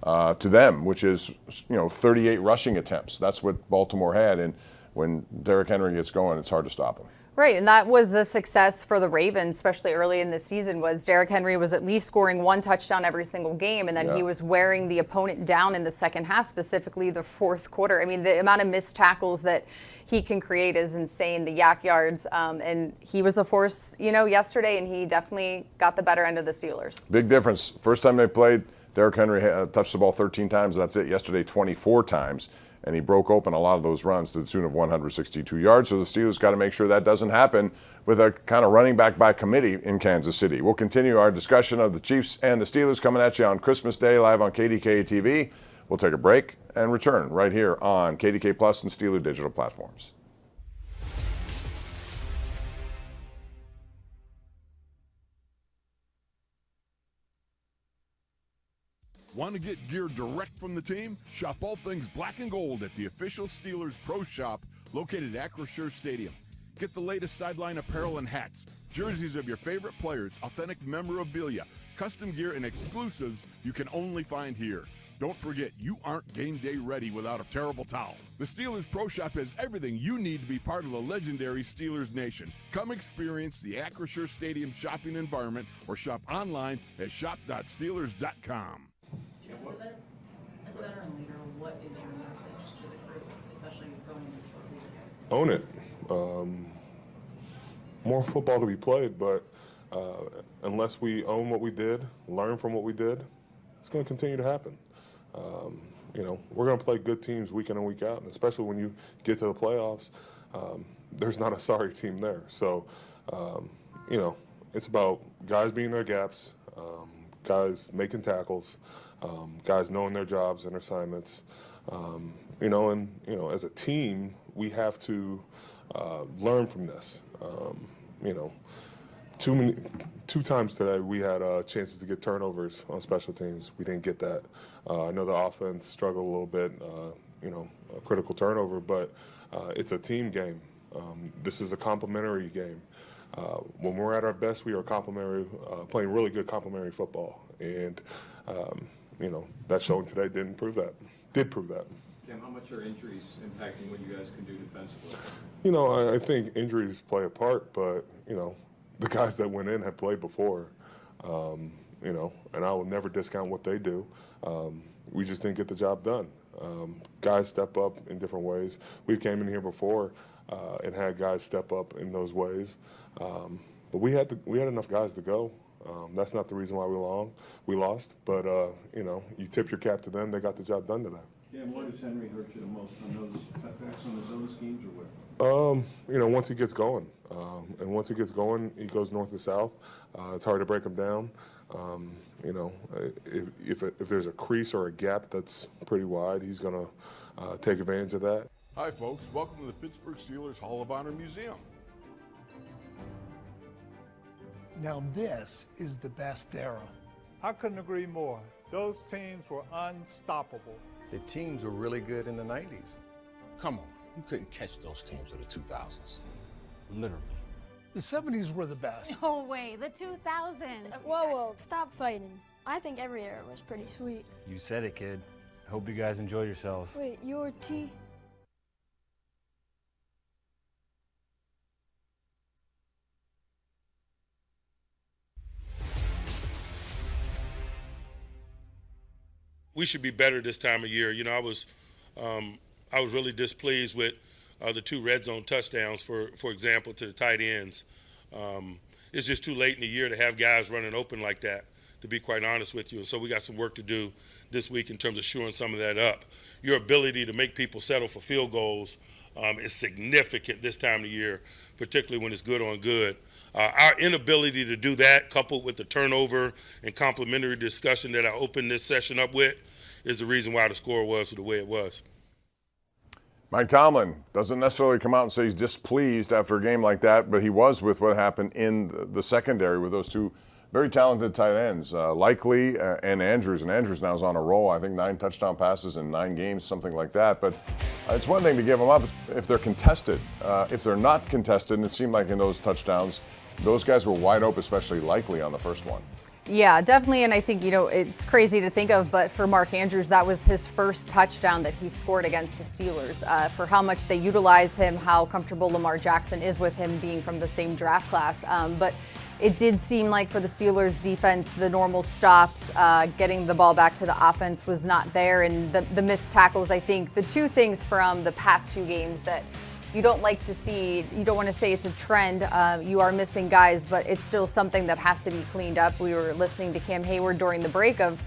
To them, which is 38 rushing attempts. That's what Baltimore had, and when Derrick Henry gets going, it's hard to stop him. Right, and that was the success for the Ravens, especially early in the season, was Derrick Henry was at least scoring 1 touchdown every single game, and then he was wearing the opponent down in the second half, specifically the fourth quarter. I mean, the amount of missed tackles that he can create is insane, the yak yards, and he was a force, yesterday, and he definitely got the better end of the Steelers. Big difference. First time they played, Derrick Henry touched the ball 13 times. That's it. Yesterday, 24 times. And he broke open a lot of those runs to the tune of 162 yards. So the Steelers got to make sure that doesn't happen with a kind of running back by committee in Kansas City. We'll continue our discussion of the Chiefs and the Steelers coming at you on Christmas Day live on KDKA TV. We'll take a break and return right here on KDK Plus and Steeler digital platforms. Want to get gear direct from the team? Shop all things black and gold at the official Steelers Pro Shop located at Acrisure Stadium. Get the latest sideline apparel and hats, jerseys of your favorite players, authentic memorabilia, custom gear, and exclusives you can only find here. Don't forget, you aren't game day ready without a terrible towel. The Steelers Pro Shop has everything you need to be part of the legendary Steelers Nation. Come experience the Acrisure Stadium shopping environment or shop online at shop.steelers.com. As a veteran leader, what is your message to the group, especially going into short week? Own it. More football to be played, but unless we own what we did, learn from what we did, it's going to continue to happen. We're going to play good teams week in and week out, and especially when you get to the playoffs, there's not a sorry team there. So, it's about guys being their gaps, guys making tackles, guys knowing their jobs and assignments, as a team, we have to learn from this. Two times today we had chances to get turnovers on special teams. We didn't get that. I know the offense struggled a little bit, a critical turnover, but it's a team game. This is a complementary game. When we're at our best, we are complementary, playing really good complementary football. And, that showing today did prove that. Cam, how much are injuries impacting what you guys can do defensively? I think injuries play a part, but, the guys that went in have played before, and I will never discount what they do. We just didn't get the job done. Guys step up in different ways. We came in here before and had guys step up in those ways, but we had enough guys to go. That's not the reason why we lost, but you tip your cap to them. They got the job done today. Cam, where does Henry hurt you the most, on those cutbacks on the zone schemes, or where? Once he gets going, and once he gets going, he goes north to south. It's hard to break him down. If there's a crease or a gap that's pretty wide, he's going to take advantage of that. Hi, folks. Welcome to the Pittsburgh Steelers Hall of Honor Museum. Now this is the best era. I couldn't agree more. Those teams were unstoppable. The teams were really good in the 90s. Come on, you couldn't catch those teams of the 2000s. Literally. The 70s were the best. No way, the 2000s. Whoa, stop fighting. I think every era was pretty sweet. You said it, kid. I hope you guys enjoyed yourselves. Wait, you're T? We should be better this time of year. I was really displeased with the 2 red zone touchdowns, for example, to the tight ends. It's just too late in the year to have guys running open like that. to be quite honest with you. And so we got some work to do this week in terms of shoring some of that up. Your ability to make people settle for field goals is significant this time of the year, particularly when it's good on good. Our inability to do that, coupled with the turnover and complimentary discussion that I opened this session up with, is the reason why the score was the way it was. Mike Tomlin doesn't necessarily come out and say he's displeased after a game like that, but he was with what happened in the secondary with those two very talented tight ends, Likely and Andrews. And Andrews now is on a roll. I think 9 touchdown passes in 9 games, something like that. But it's one thing to give them up if they're contested. If they're not contested, and it seemed like in those touchdowns, those guys were wide open, especially Likely on the first one. Yeah, definitely. And I think, it's crazy to think of, but for Mark Andrews, that was his first touchdown that he scored against the Steelers. For how much they utilize him, how comfortable Lamar Jackson is with him being from the same draft class. But it did seem like for the Steelers defense, the normal stops, getting the ball back to the offense was not there. And the missed tackles, I think the two things from the past 2 games that you don't like to see, you don't want to say it's a trend. You are missing guys, but it's still something that has to be cleaned up. We were listening to Cam Hayward during the break of,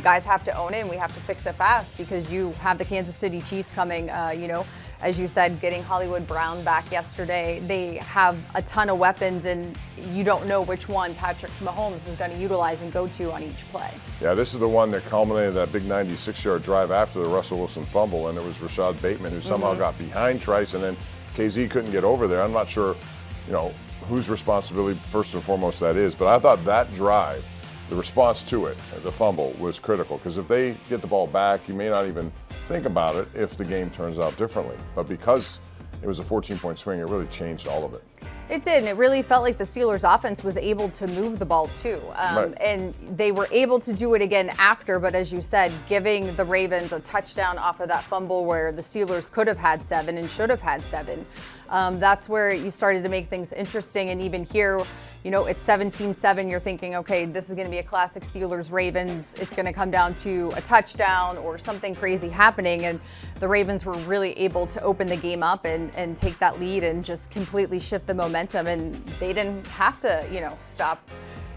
guys have to own it and we have to fix it fast because you have the Kansas City Chiefs coming, as you said, getting Hollywood Brown back yesterday. They have a ton of weapons and you don't know which one Patrick Mahomes is going to utilize and go to on each play. Yeah, this is the one that culminated that big 96-yard drive after the Russell Wilson fumble, and it was Rashad Bateman who somehow got behind Trice, and then KZ couldn't get over there. I'm not sure, whose responsibility first and foremost that is, but I thought that drive, the response to it, the fumble, was critical because if they get the ball back, you may not even think about it if the game turns out differently. But because it was a 14-point swing, it really changed all of it. It did, and it really felt like the Steelers' offense was able to move the ball too. Right. And they were able to do it again after, but as you said, giving the Ravens a touchdown off of that fumble where the Steelers could have had 7 and should have had 7. That's where you started to make things interesting. And even here, it's 17-7. You're thinking, okay, this is going to be a classic Steelers-Ravens. It's going to come down to a touchdown or something crazy happening. And the Ravens were really able to open the game up and take that lead and just completely shift the momentum. And they didn't have to, stop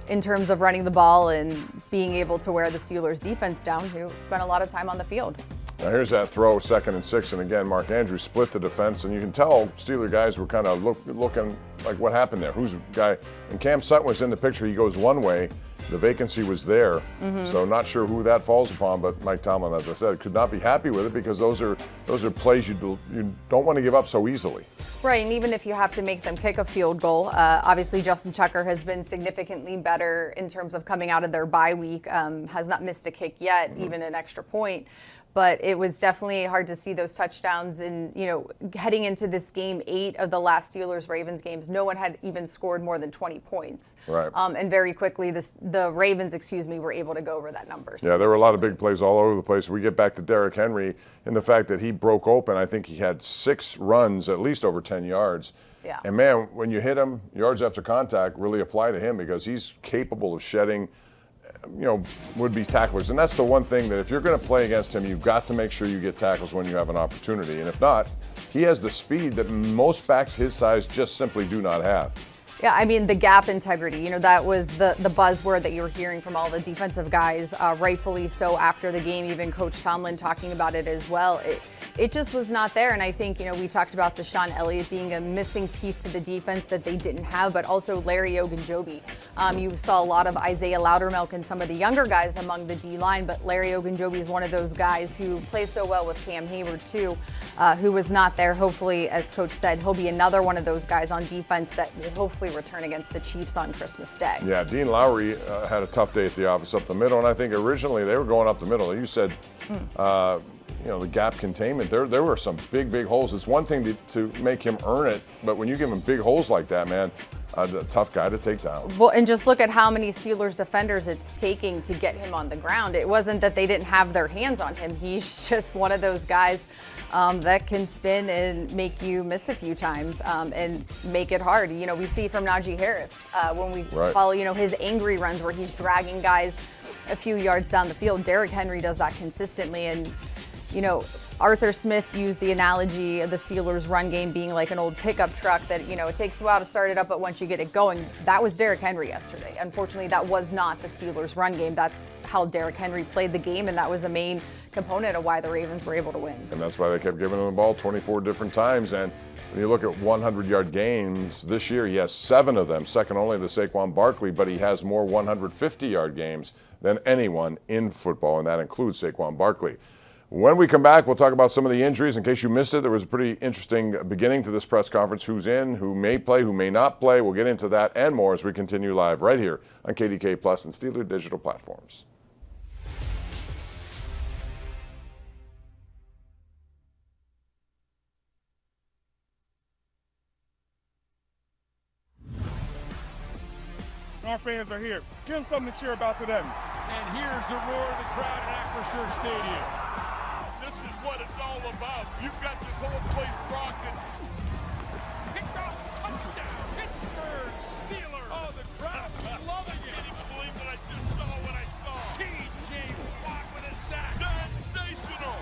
in terms of running the ball and being able to wear the Steelers defense down, who spent a lot of time on the field. Now here's that throw, 2nd and 6, and again, Mark Andrews split the defense, and you can tell Steeler guys were kind of looking like what happened there. Who's the guy? And Cam Sutton was in the picture. He goes one way. The vacancy was there, so not sure who that falls upon, but Mike Tomlin, as I said, could not be happy with it because those are plays you don't want to give up so easily. Right, and even if you have to make them kick a field goal, obviously Justin Tucker has been significantly better in terms of coming out of their bye week, has not missed a kick yet, even an extra point. But it was definitely hard to see those touchdowns. And, heading into this game, 8 of the last Steelers-Ravens games, no one had even scored more than 20 points. Right. And very quickly, the Ravens, were able to go over that number. So. Yeah, there were a lot of big plays all over the place. We get back to Derrick Henry and the fact that he broke open. I think he had 6 runs, at least over 10 yards. Yeah. And, man, when you hit him, yards after contact really apply to him because he's capable of shedding would-be tacklers. And that's the one thing that if you're going to play against him, you've got to make sure you get tackles when you have an opportunity. And if not, he has the speed that most backs his size just simply do not have. Yeah, I mean, the gap integrity, that was the buzzword that you were hearing from all the defensive guys, rightfully so after the game, even Coach Tomlin talking about it as well. It just was not there. And I think, we talked about Deshaun Elliott being a missing piece to the defense that they didn't have, but also Larry Ogunjobi. You saw a lot of Isaiah Loudermilk and some of the younger guys among the D-line, but Larry Ogunjobi is one of those guys who plays so well with Cam Hayward too, who was not there. Hopefully, as Coach said, he'll be another one of those guys on defense that will hopefully return against the Chiefs on Christmas Day. Yeah, Dean Lowry had a tough day at the office up the middle, and I think originally they were going up the middle. You said, the gap containment. There were some big holes. It's one thing to make him earn it, but when you give him big holes like that, man, a tough guy to take down. Well, and just look at how many Steelers defenders it's taking to get him on the ground. It wasn't that they didn't have their hands on him. He's just one of those guys that can spin and make you miss a few times and make it hard. We see from Najee Harris when we follow, his angry runs where he's dragging guys a few yards down the field. Derrick Henry does that consistently. And, You know, Arthur Smith used the analogy of the Steelers' run game being like an old pickup truck that, you know, it takes a while to start it up, but once you get it going, that was Derrick Henry yesterday. Unfortunately, that was not the Steelers' run game. That's how Derrick Henry played the game, and that was a main component of why the Ravens were able to win. And that's why they kept giving him the ball 24 different times. And when you look at 100-yard games this year, he has 7 of them, second only to Saquon Barkley, but he has more 150-yard games than anyone in football, and that includes Saquon Barkley. When we come back, we'll talk about some of the injuries. In case you missed it, there was a pretty interesting beginning to this press conference. Who's in, who may play, who may not play. We'll get into that and more as we continue live right here on KDK Plus and Steeler Digital platforms. Our fans are here. Give them something to cheer about today. And here's the roar of the crowd at Acrisure Stadium. This is what it's all about. You've got this whole place rocking. Picked off, touchdown, Pittsburgh Steelers. Oh, the crowd loving it. I can't even believe that I just saw what I saw. T.J. Watt with a sack. Sensational.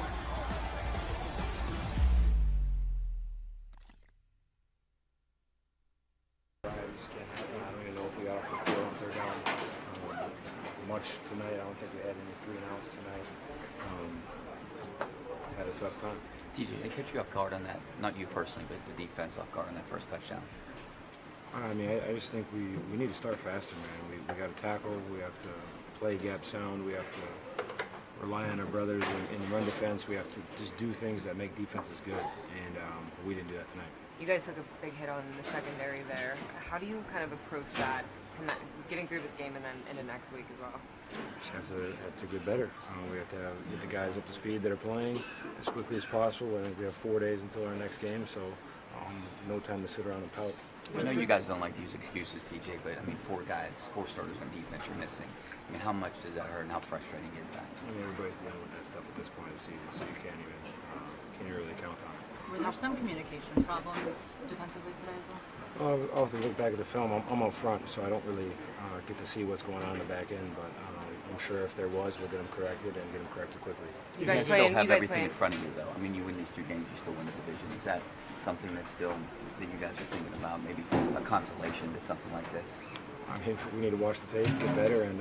Much tonight. I don't think we had any 3-and-outs tonight. Had a tough time. TJ, they catch you off guard on that. Not you personally, but the defense off guard on that first touchdown. I mean, I just think we need to start faster, man. We got to tackle. We have to play gap sound. We have to rely on our brothers in run defense. We have to just do things that make defenses good, and we didn't do that tonight. You guys took a big hit on the secondary there. How do you kind of approach that, getting through this game and then into next week as well? Just have to get better. We have to get the guys up to speed that are playing as quickly as possible. I think we have 4 days until our next game, so no time to sit around and pout. I know you guys don't like to use excuses, TJ, but I mean, 4 starters on defense you're missing. I mean, how much does that hurt and how frustrating is that? I mean, everybody's dealing with that stuff at this point of the season, so you can't really count on it. Were there some communication problems defensively today as well? I'll have to look back at the film. I'm up front, so I don't really get to see what's going on in the back end, but I'm sure if there was, we'll get them corrected and get them corrected quickly. You guys still have everything in front of you, though. I mean, you win these 2 games, you still win the division. Is that something that you guys are thinking about, maybe a consolation to something like this? I mean, we need to watch the tape, get better, and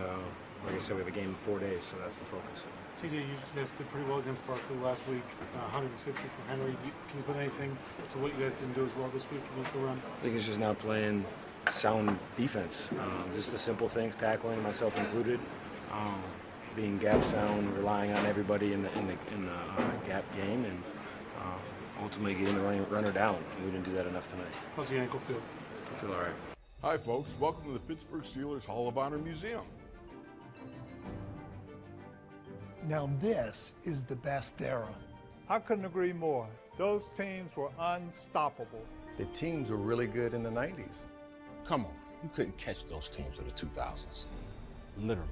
like I said, we have a game in 4 days, so that's the focus. TJ, you guys did pretty well against Barkley last week, 160 for Henry. Can you put anything to what you guys didn't do as well this week against the run? I think it's just not playing sound defense. Just the simple things, tackling, myself included, being gap sound, relying on everybody in the gap game, and ultimately getting the runner down. We didn't do that enough tonight. How's the ankle feel? I feel all right. Hi, folks. Welcome to the Pittsburgh Steelers Hall of Honor Museum. Now this is the best era. I couldn't agree more. Those teams were unstoppable. The teams were really good in the 90s. Come on, you couldn't catch those teams of the 2000s. Literally.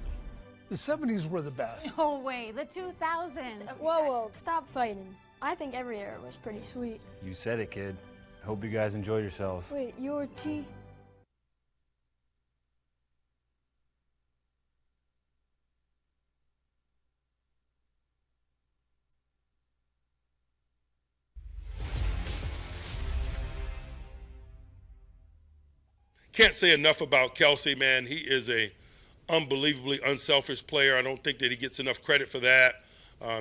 The 70s were the best. No way, the 2000s. Whoa, stop fighting. I think every era was pretty sweet. You said it, kid. Hope you guys enjoyed yourselves. Wait, you're T? Can't say enough about Kelsey, man. He is a unbelievably unselfish player. I don't think that he gets enough credit for that.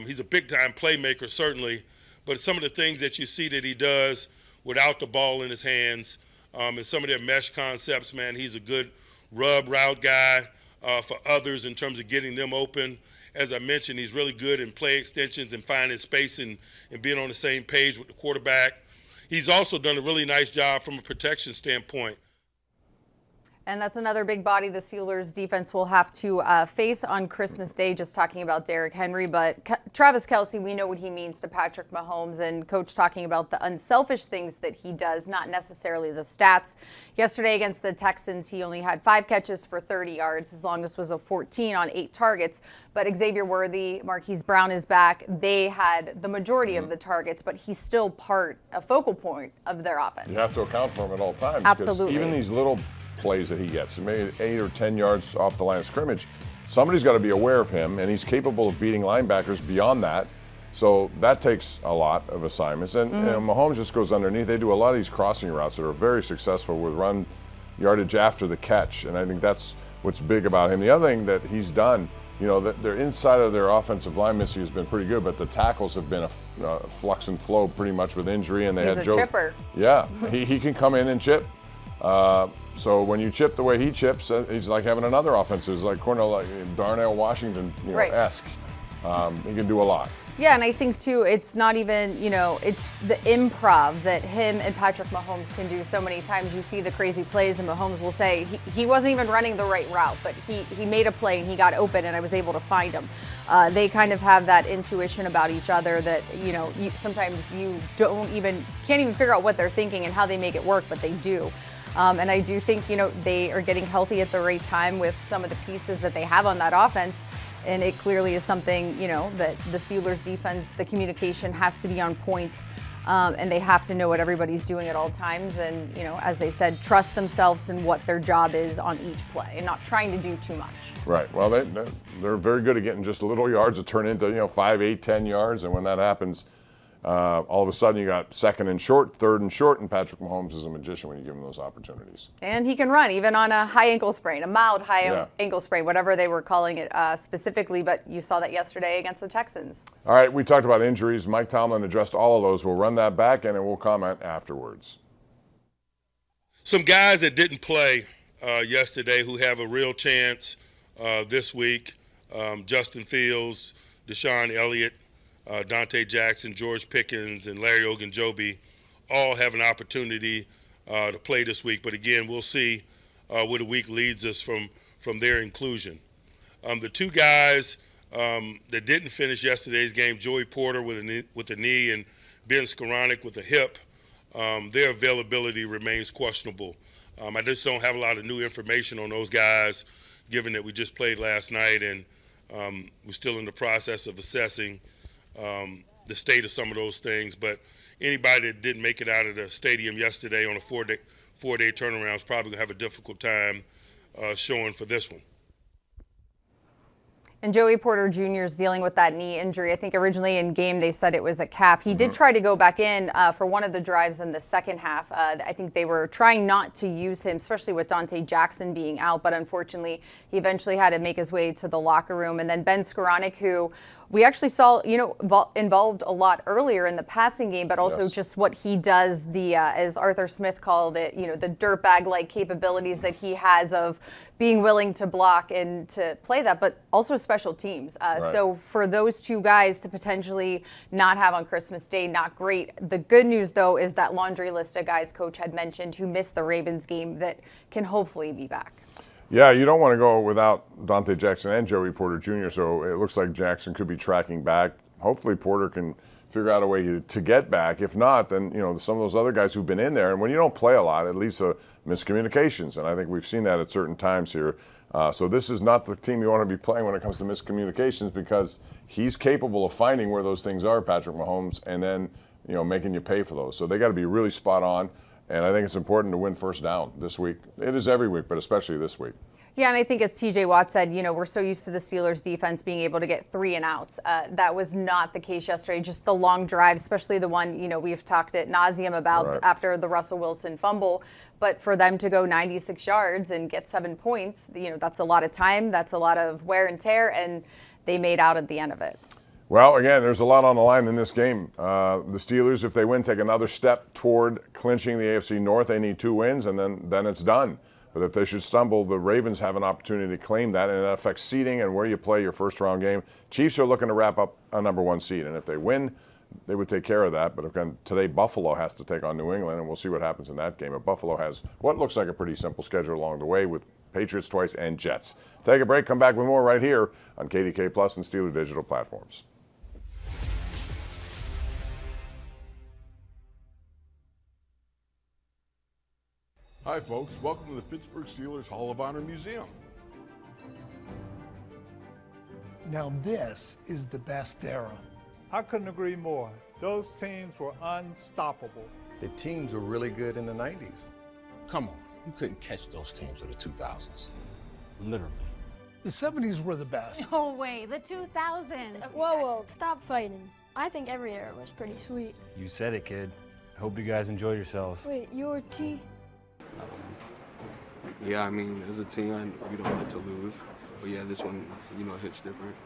He's a big-time playmaker, certainly, but some of the things that you see that he does without the ball in his hands and some of their mesh concepts, man, he's a good rub route guy for others in terms of getting them open. As I mentioned, he's really good in play extensions and finding space and being on the same page with the quarterback. He's also done a really nice job from a protection standpoint. And that's another big body the Steelers defense will have to face on Christmas Day, just talking about Derrick Henry. But Travis Kelce, we know what he means to Patrick Mahomes, and Coach talking about the unselfish things that he does, not necessarily the stats. Yesterday against the Texans, he only had 5 catches for 30 yards. His longest was a 14 on 8 targets. But Xavier Worthy, Marquise Brown is back. They had the majority of the targets, but he's still a focal point of their offense. You have to account for him at all times. Absolutely. Even these little plays that he gets, maybe 8 or 10 yards off the line of scrimmage, somebody's got to be aware of him, and he's capable of beating linebackers beyond that. So that takes a lot of assignments. And you know, Mahomes just goes underneath. They do a lot of these crossing routes that are very successful with run yardage after the catch. And I think that's what's big about him. The other thing that he's done, you know, their inside of their offensive line missing has been pretty good, but the tackles have been a flux and flow pretty much with injury. And they He's had a Joe. chipper. Yeah, he can come in and chip. So when you chip the way he chips, he's like having another offense. It's like Cornell, like Darnell Washington, you know, Right. esque. He can do a lot. Yeah, and I think too, it's not even, you know, it's the improv that him and Patrick Mahomes can do. So many times you see the crazy plays and Mahomes will say he wasn't even running the right route, but he made a play and he got open and I was able to find him. They kind of have that intuition about each other that, you know, sometimes you can't even figure out what they're thinking and how they make it work, but they do. And I do think, you know, they are getting healthy at the right time with some of the pieces that they have on that offense. And it clearly is something, you know, that the Steelers defense, the communication has to be on point, and they have to know what everybody's doing at all times. And, you know, as they said, trust themselves in what their job is on each play and not trying to do too much. Right. Well, they're very good at getting just little yards to turn into, you know, 5, 8, 10 yards. And when that happens, all of a sudden you got second and short, third and short, and Patrick Mahomes is a magician when you give him those opportunities. And he can run even on a high ankle sprain, a mild ankle sprain, whatever they were calling it specifically. But you saw that yesterday against the Texans. All right, we talked about injuries. Mike Tomlin addressed all of those. We'll run that back and we'll comment afterwards. Some guys that didn't play yesterday who have a real chance this week, Justin Fields, Deshaun Elliott, Dante Jackson, George Pickens, and Larry Ogunjobi all have an opportunity to play this week. But again, we'll see where the week leads us from their inclusion. The two guys that didn't finish yesterday's game, Joey Porter with a knee and Ben Skoranek with a hip, their availability remains questionable. I just don't have a lot of new information on those guys, given that we just played last night and we're still in the process of assessing the state of some of those things. But anybody that didn't make it out of the stadium yesterday on a four-day turnaround is probably going to have a difficult time showing for this one. And Joey Porter Jr. is dealing with that knee injury. I think originally in game they said it was a calf. He did try to go back in for one of the drives in the second half. I think they were trying not to use him, especially with Dante Jackson being out. But unfortunately, he eventually had to make his way to the locker room. And then Ben Skoranek, who we actually saw, you know, involved a lot earlier in the passing game, but also just what he does, the as Arthur Smith called it, you know, the dirtbag-like capabilities that he has of being willing to block and to play that, but also special teams. So for those two guys to potentially not have on Christmas Day, not great. The good news, though, is that laundry list of guys Coach had mentioned who missed the Ravens game that can hopefully be back. Yeah, you don't want to go without Dante Jackson and Joey Porter Jr., so it looks like Jackson could be tracking back. Hopefully Porter can figure out a way to get back. If not, then, you know, some of those other guys who've been in there, and when you don't play a lot, it leads to miscommunications, and I think we've seen that at certain times here. So this is not the team you want to be playing when it comes to miscommunications, because he's capable of finding where those things are, Patrick Mahomes, and then, you know, making you pay for those. So they got to be really spot on. And I think it's important to win first down this week. It is every week, but especially this week. Yeah, and I think as TJ Watt said, you know, we're so used to the Steelers defense being able to get 3 and outs. That was not the case yesterday. Just the long drives, especially the one, you know, we've talked at nauseum about after the Russell Wilson fumble. But for them to go 96 yards and get 7 points, you know, that's a lot of time. That's a lot of wear and tear, and they made out at the end of it. Well, again, there's a lot on the line in this game. The Steelers, if they win, take another step toward clinching the AFC North. They need 2 wins, and then it's done. But if they should stumble, the Ravens have an opportunity to claim that, and it affects seeding and where you play your first-round game. Chiefs are looking to wrap up a #1 seed, and if they win, they would take care of that. But again, today Buffalo has to take on New England, and we'll see what happens in that game. But Buffalo has what looks like a pretty simple schedule along the way with Patriots twice and Jets. Take a break, come back with more right here on KDK Plus and Steeler Digital platforms. Hi, folks. Welcome to the Pittsburgh Steelers Hall of Honor Museum. Now this is the best era. I couldn't agree more. Those teams were unstoppable. The teams were really good in the 90s. Come on, you couldn't catch those teams of the 2000s. Literally. The 70s were the best. No way, the 2000s. Whoa, stop fighting. I think every era was pretty sweet. You said it, kid. I hope you guys enjoy yourselves. Wait, your T? Yeah, I mean, as a team, we don't like to lose. But yeah, this one, hits different.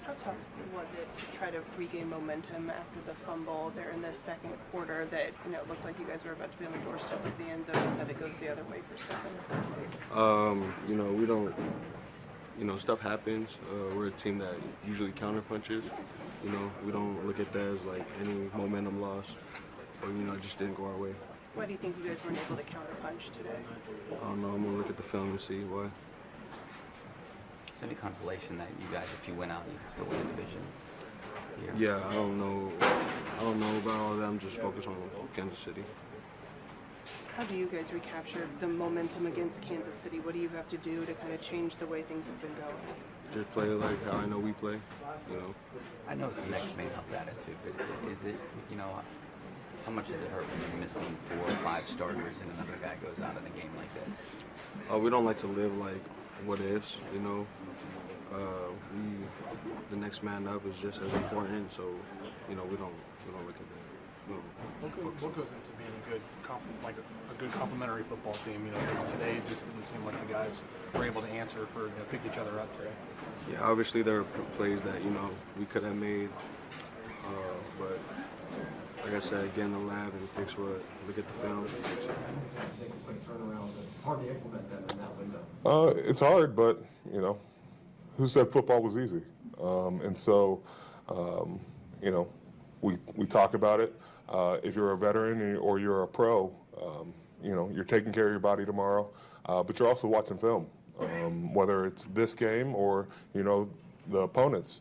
How tough was it to try to regain momentum after the fumble there in the second quarter that, it looked like you guys were about to be on the doorstep of the end zone, instead it goes the other way for 7? We don't, stuff happens. We're a team that usually counterpunches. We don't look at that as like any momentum loss or, it just didn't go our way. Why do you think you guys weren't able to counterpunch today? I don't know. I'm going to look at the film and see why. Is there any consolation that you guys, if you went out, you could still win the division here? Yeah, I don't know about all that. I'm just focused on Kansas City. How do you guys recapture the momentum against Kansas City? What do you have to do to kind of change the way things have been going? Just play like how I know we play, I know it's the next man up attitude, but is it, how much does it hurt when you're missing 4 or 5 starters and another guy goes out in a game like this? We don't like to live like what ifs, the next man up is just as important, so, we don't look at that. What goes into being a good complementary football team? Because today it just didn't seem like the guys were able to answer for pick each other up today. Yeah, obviously there are plays that we could have made, but like I said, get in the lab and look at the film and fix it. It's hard to implement them in that window. It's hard, but who said football was easy? And so, we talk about it. If you're a veteran or you're a pro, you're taking care of your body tomorrow, but you're also watching film, whether it's this game or the opponents,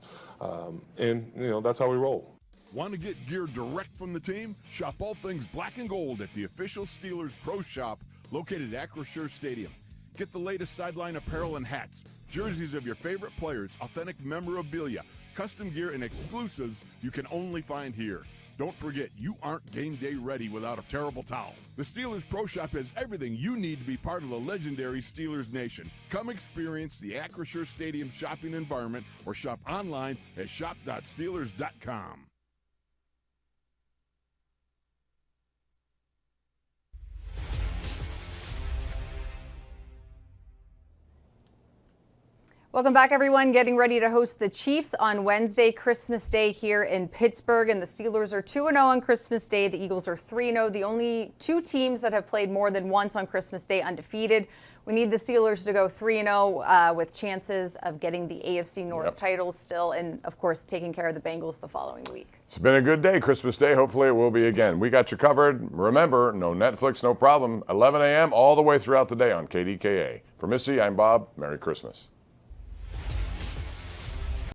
and that's how we roll. Want to get gear direct from the team? Shop all things black and gold at the official Steelers Pro Shop located at Acrisure Stadium. Get the latest sideline apparel and hats, jerseys of your favorite players, authentic memorabilia, custom gear, and exclusives you can only find here. Don't forget, you aren't game day ready without a terrible towel. The Steelers Pro Shop has everything you need to be part of the legendary Steelers Nation. Come experience the Acrisure Stadium shopping environment or shop online at shop.steelers.com. Welcome back, everyone. Getting ready to host the Chiefs on Wednesday, Christmas Day here in Pittsburgh. And the Steelers are 2-0 on Christmas Day. The Eagles are 3-0. The only 2 teams that have played more than once on Christmas Day undefeated. We need the Steelers to go 3-0 with chances of getting the AFC North title still. And, of course, taking care of the Bengals the following week. It's been a good day, Christmas Day. Hopefully it will be again. We got you covered. Remember, no Netflix, no problem. 11 a.m. all the way throughout the day on KDKA. For Missy, I'm Bob. Merry Christmas.